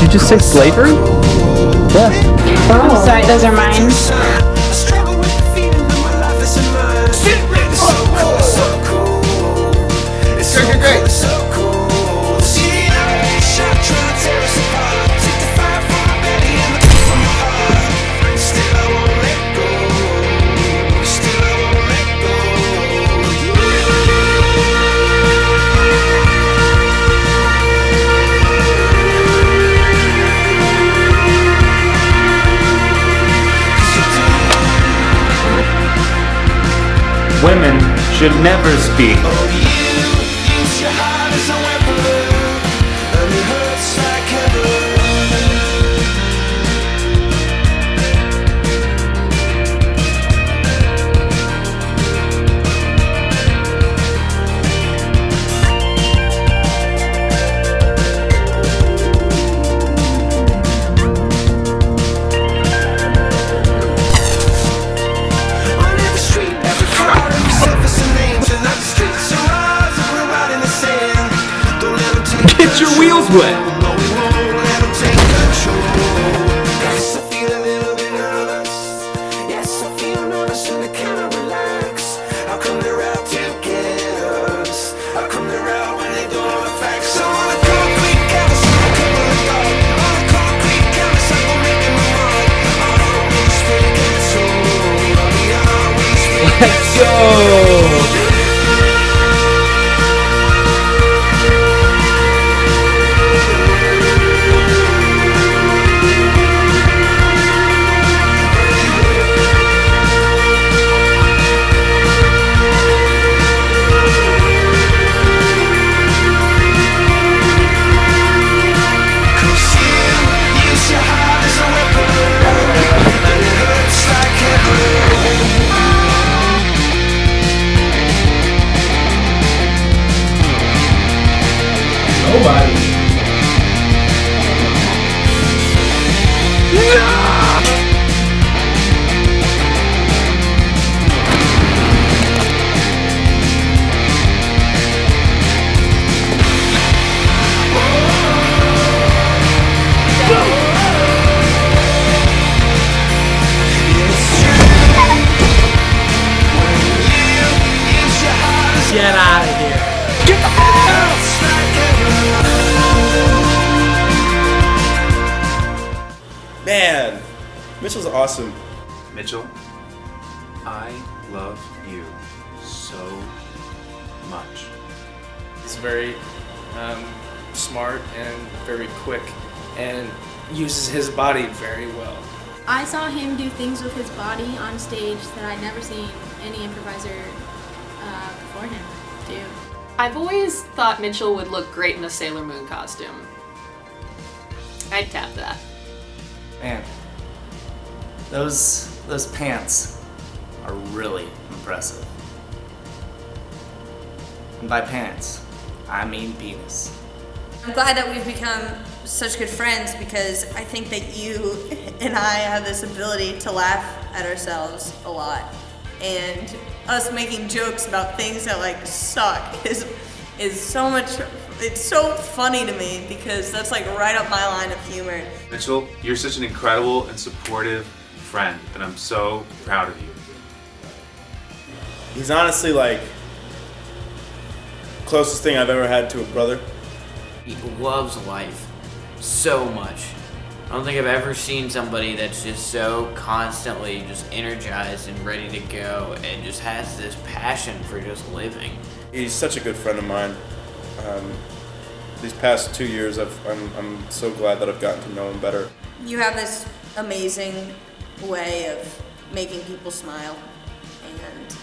you just say slavery? Yeah. Oh, sorry, those are mine. Great. Women should never speak. Get your wheels wet. Let's go. Nobody. Get out of here. Get the hell out! Man, Mitchell's awesome. Mitchell, I love you so much. He's very smart and very quick and uses his body very well. I saw him do things with his body on stage that I'd never seen any improviser before him do. I've always thought Mitchell would look great in a Sailor Moon costume. I'd tap that. Man, those pants are really impressive. And by pants, I mean penis. I'm glad that we've become such good friends because I think that you and I have this ability to laugh at ourselves a lot. And us making jokes about things that like suck is so much, it's so funny to me because that's like right up my line of humor. Mitchell, you're such an incredible and supportive friend, and I'm so proud of you. He's honestly like closest thing I've ever had to a brother. He loves life so much. I don't think I've ever seen somebody that's just so constantly just energized and ready to go and just has this passion for just living. He's such a good friend of mine. These past 2 years, I'm so glad that I've gotten to know him better. You have this amazing way of making people smile, and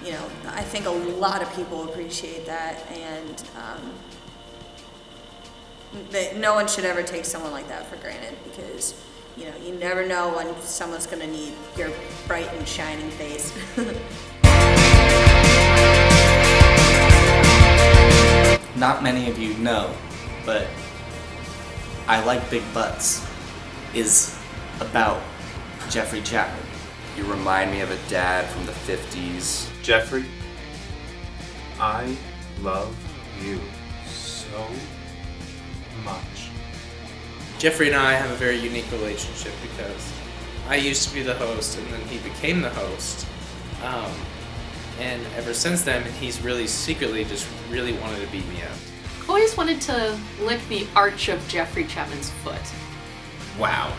you know, I think a lot of people appreciate that, and that no one should ever take someone like that for granted because you know you never know when someone's gonna need your bright and shining face. Not many of you know, but I Like Big Butts is about Jeffrey Chatman. You remind me of a dad from the 50s. Jeffrey, I love you so much. Jeffrey and I have a very unique relationship because I used to be the host and then he became the host. And ever since then, he's really secretly just really wanted to beat me up. I've always wanted to lick the arch of Jeffrey Chapman's foot. Wow,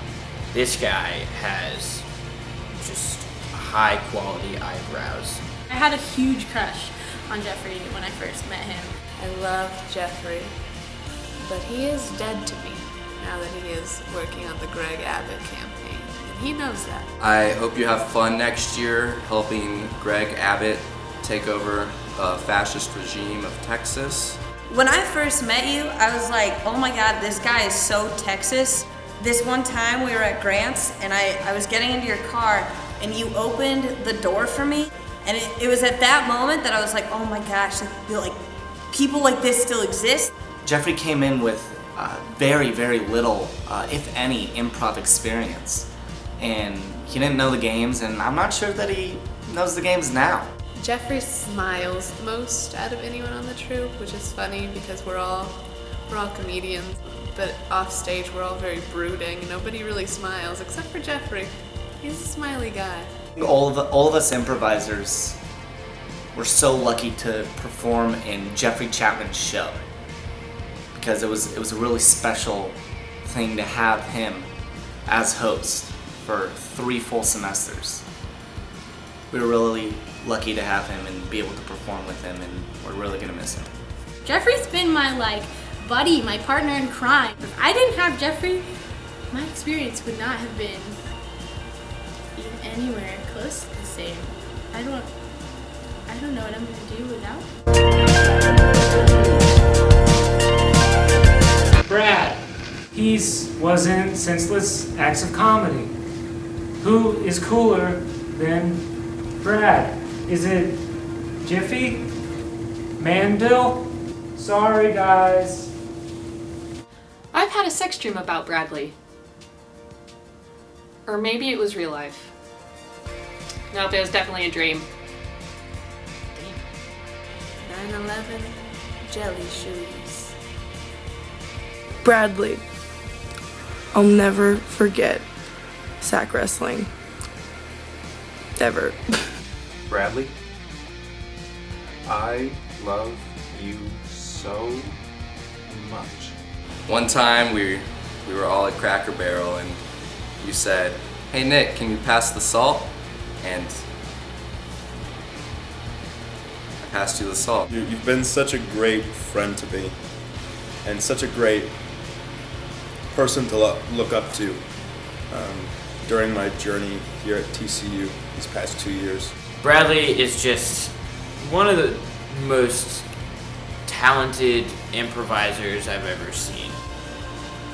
this guy has just high quality eyebrows. I had a huge crush on Jeffrey when I first met him. I love Jeffrey, but he is dead to me now that he is working on the Greg Abbott campaign, and he knows that. I hope you have fun next year helping Greg Abbott take over the fascist regime of Texas. When I first met you, I was like, oh my God, this guy is so Texas. This one time we were at Grant's and I was getting into your car and you opened the door for me. And it was at that moment that I was like, oh my gosh, like people like this still exist. Jeffrey came in with very, very little, if any, improv experience. And he didn't know the games, and I'm not sure that he knows the games now. Jeffrey smiles the most out of anyone on the troupe, which is funny because we're all comedians, but off stage we're all very brooding. Nobody really smiles except for Jeffrey. He's a smiley guy. All of us improvisers were so lucky to perform in Jeffrey Chapman's show because it was a really special thing to have him as host for 3 full semesters. We were really lucky to have him and be able to perform with him, and we're really gonna miss him. Jeffrey's been my buddy, my partner in crime. If I didn't have Jeffrey, my experience would not have been anywhere close to the same. I don't know what I'm gonna do without him. Brad. Was in Senseless Acts of Comedy. Who is cooler than Brad? Is it Jiffy? Mandel? Sorry, guys. I've had a sex dream about Bradley. Or maybe it was real life. Nope, it was definitely a dream. 9/11 jelly shoes. Bradley. I'll never forget sack wrestling. Ever. Bradley, I love you so much. One time we were all at Cracker Barrel and you said, hey Nick, can you pass the salt? And I passed you the salt. You've been such a great friend to me and such a great person to look up to during my journey here at TCU these past 2 years. Bradley is just one of the most talented improvisers I've ever seen.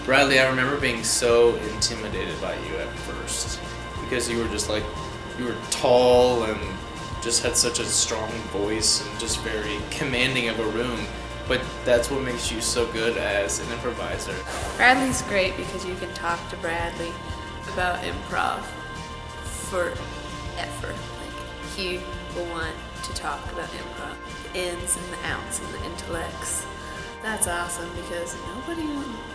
Bradley, I remember being so intimidated by you at first because you were just like, you were tall and just had such a strong voice and just very commanding of a room. But that's what makes you so good as an improviser. Bradley's great because you can talk to Bradley about improv forever. Like, he will want to talk about improv, the ins and the outs and the intellects. That's awesome because nobody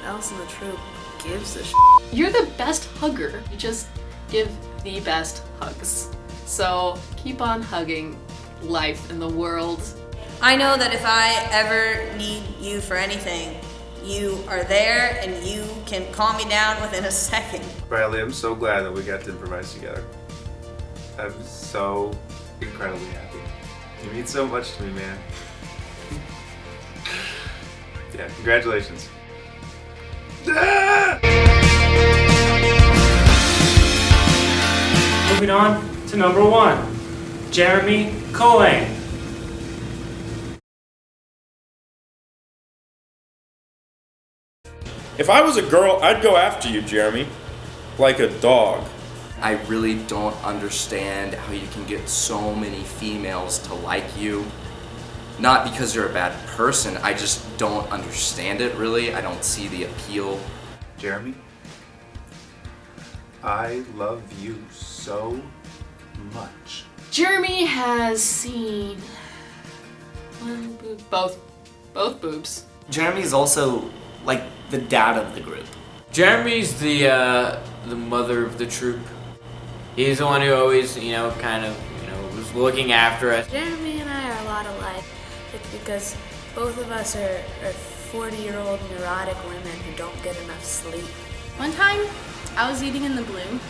else in the troupe gives a shit. You're the best hugger. You just give the best hugs. So keep on hugging life in the world. I know that if I ever need you for anything, you are there and you can calm me down within a second. Bradley, I'm so glad that we got to improvise together. I'm so incredibly happy. You mean so much to me, man. Yeah, congratulations. Moving on to number 1, Jeremy Culhane. If I was a girl, I'd go after you, Jeremy, like a dog. I really don't understand how you can get so many females to like you. Not because you're a bad person, I just don't understand it really. I don't see the appeal. Jeremy, I love you so much. Jeremy has seen one boob, both boobs. Jeremy's also like the dad of the group. Jeremy's the mother of the troupe. He's the one who always, kind of, was looking after us. Jeremy and I are a lot alike. It's because both of us are 40-year-old neurotic women who don't get enough sleep. One time, I was eating in the BLUU,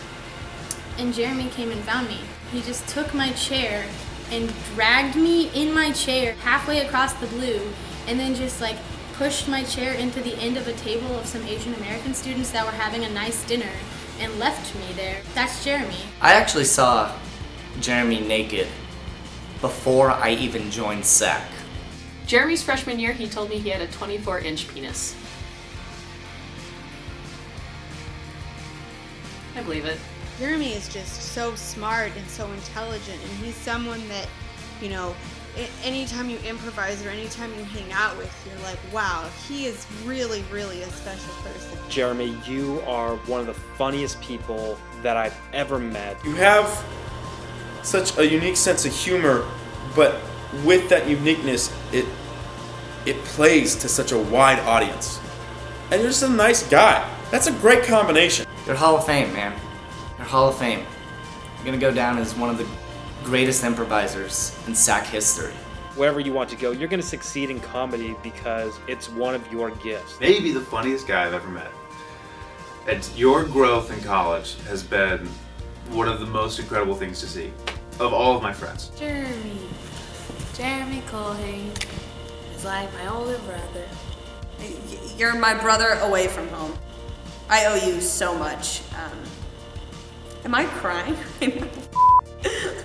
and Jeremy came and found me. He just took my chair and dragged me in my chair halfway across the BLUU, and then just like pushed my chair into the end of a table of some Asian American students that were having a nice dinner and left me there. That's Jeremy. I actually saw Jeremy naked before I even joined SAC. Jeremy's freshman year, he told me he had a 24-inch penis. I believe it. Jeremy is just so smart and so intelligent, and he's someone that, anytime you improvise or anytime you hang out with, you're like, wow, he is really, really a special person. Jeremy, you are one of the funniest people that I've ever met. You have such a unique sense of humor, but with that uniqueness, it plays to such a wide audience. And you're just a nice guy. That's a great combination. You're Hall of Fame, man. You're Hall of Fame. You're gonna go down as one of the greatest improvisers in SAC history. Wherever you want to go, you're going to succeed in comedy because it's one of your gifts. Maybe the funniest guy I've ever met. And your growth in college has been one of the most incredible things to see of all of my friends. Jeremy Culhane is like my older brother. You're my brother away from home. I owe you so much. Am I crying?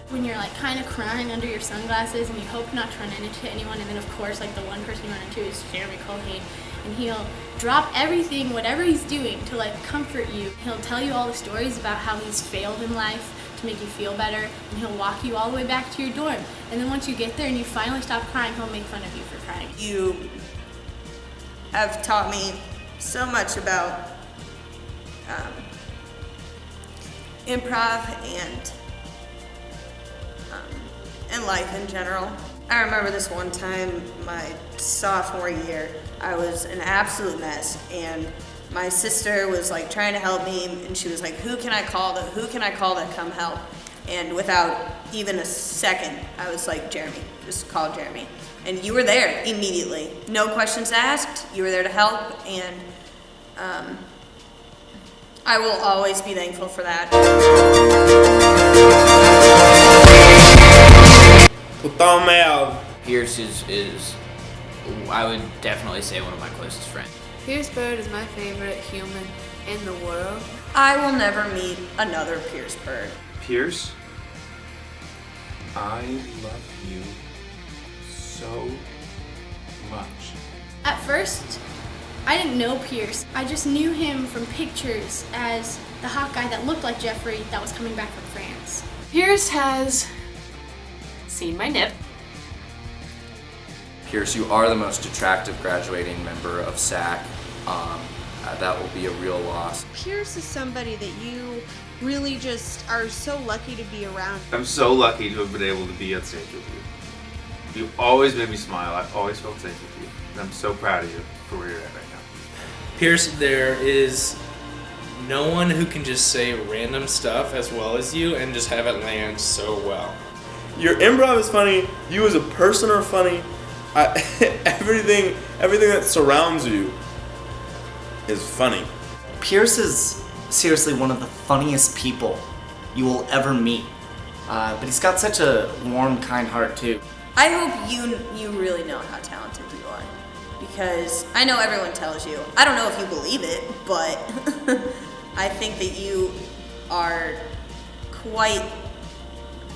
When you're like kind of crying under your sunglasses and you hope not to run into anyone, and then of course like the one person you run into is Jeremy Culhane, and he'll drop everything, whatever he's doing, to like comfort you. He'll tell you all the stories about how he's failed in life to make you feel better, and he'll walk you all the way back to your dorm. And then once you get there and you finally stop crying, he'll make fun of you for crying. You have taught me so much about improv and life in general. I remember this one time, my sophomore year, I was an absolute mess, and my sister was like trying to help me, and she was like, who can I call to come help? And without even a second, I was like, Jeremy, just call Jeremy. And you were there immediately. No questions asked, you were there to help, and I will always be thankful for that. Pearce is, I would definitely say, one of my closest friends. Pearce Byrd is my favorite human in the world. I will never meet another Pearce Byrd. Pearce, I love you so much. At first, I didn't know Pearce. I just knew him from pictures as the hot guy that looked like Jeffrey that was coming back from France. Pearce has seen my nip. Pearce, you are the most attractive graduating member of SAC. That will be a real loss. Pearce is somebody that you really just are so lucky to be around. I'm so lucky to have been able to be on stage with you. You've always made me smile. I've always felt safe with you. And I'm so proud of you for where you're at right now. Pearce, there is no one who can just say random stuff as well as you and just have it land so well. Your improv is funny. You as a person are funny. Everything that surrounds you is funny. Pearce is seriously one of the funniest people you will ever meet. But he's got such a warm, kind heart too. I hope you really know how talented you are, because I know everyone tells you. I don't know if you believe it, but I think that you are quite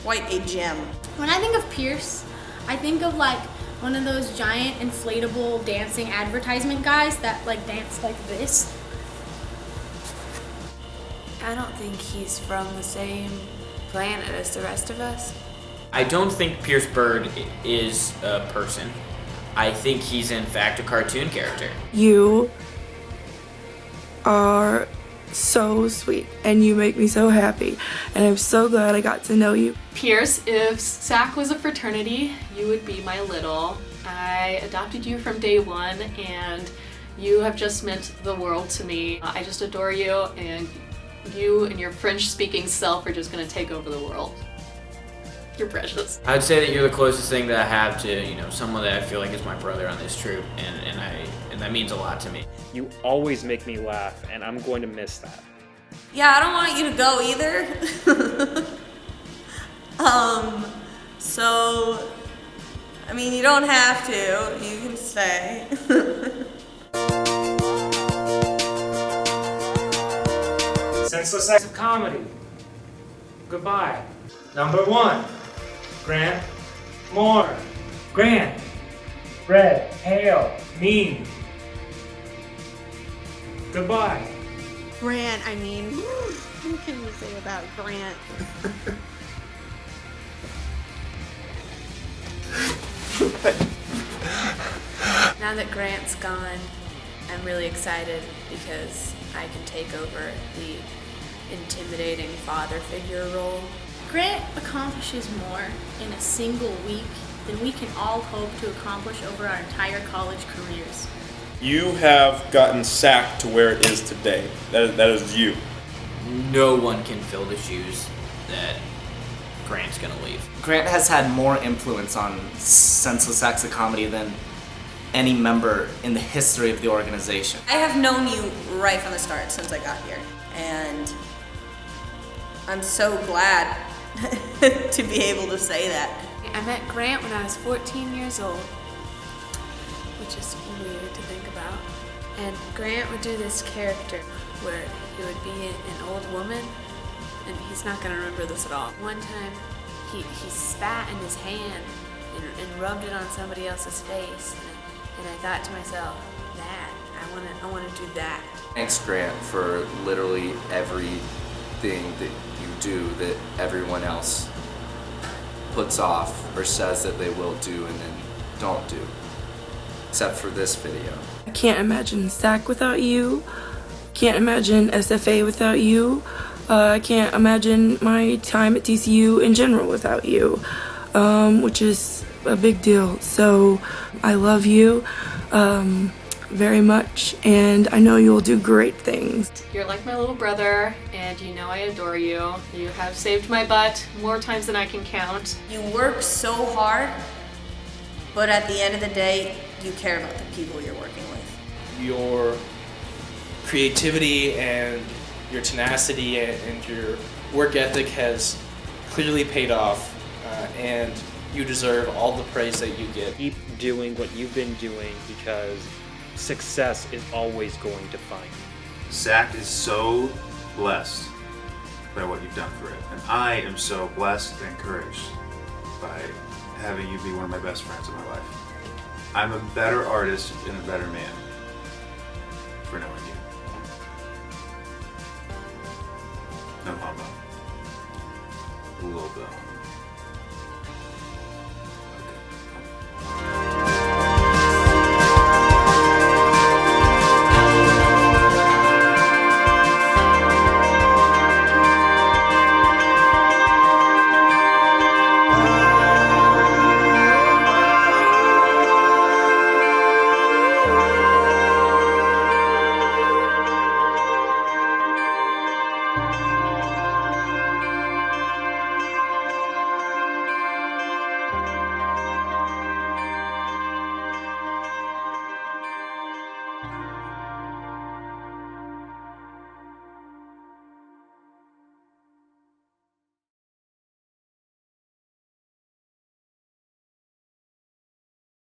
a gem. When I think of Pearce, I think of like one of those giant inflatable dancing advertisement guys that like dance like this. I don't think he's from the same planet as the rest of us. I don't think Pearce Byrd is a person. I think he's in fact a cartoon character. You are so sweet and you make me so happy, and I'm so glad I got to know you. Pearce, if SAC was a fraternity, you would be my little. I adopted you from day one, and You have just meant the world to me. I just adore you, and you and your French-speaking self are just gonna take over the world. You're precious. I'd say that you're the closest thing that I have to, someone that I feel like is my brother on this troupe, and that means a lot to me. You always make me laugh, and I'm going to miss that. Yeah, I don't want you to go either. So, I mean, you don't have to. You can stay. Senseless acts of comedy. Goodbye. Number 1, Grant Moore. Grant, red, pale, mean. Goodbye. Grant, I mean, what can you say about Grant? Now that Grant's gone, I'm really excited because I can take over the intimidating father figure role. Grant accomplishes more in a single week than we can all hope to accomplish over our entire college careers. You have gotten SAC to where it is today. That is you. No one can fill the shoes that Grant's gonna leave. Grant has had more influence on Senseless Acts of Comedy than any member in the history of the organization. I have known you right from the start since I got here, and I'm so glad to be able to say that. I met Grant when I was 14 years old, which is weird to think about. And Grant would do this character where he would be an old woman, and he's not going to remember this at all. One time, he spat in his hand and rubbed it on somebody else's face, and I thought to myself, I want to do that. Thanks, Grant, for literally everything that you do that everyone else puts off or says that they will do and then don't do. Except for this video. I can't imagine SAC without you. Can't imagine SFA without you. I can't imagine my time at TCU in general without you, which is a big deal. So I love you very much, and I know you'll do great things. You're like my little brother, and you know I adore you. You have saved my butt more times than I can count. You work so hard, but at the end of the day, you care about the people you're working with. Your creativity and your tenacity and your work ethic has clearly paid off, and you deserve all the praise that you get. Keep doing what you've been doing because success is always going to find you. SAC is so blessed by what you've done for it, and I am so blessed and encouraged by having you be one of my best friends in my life. I'm a better artist and a better man.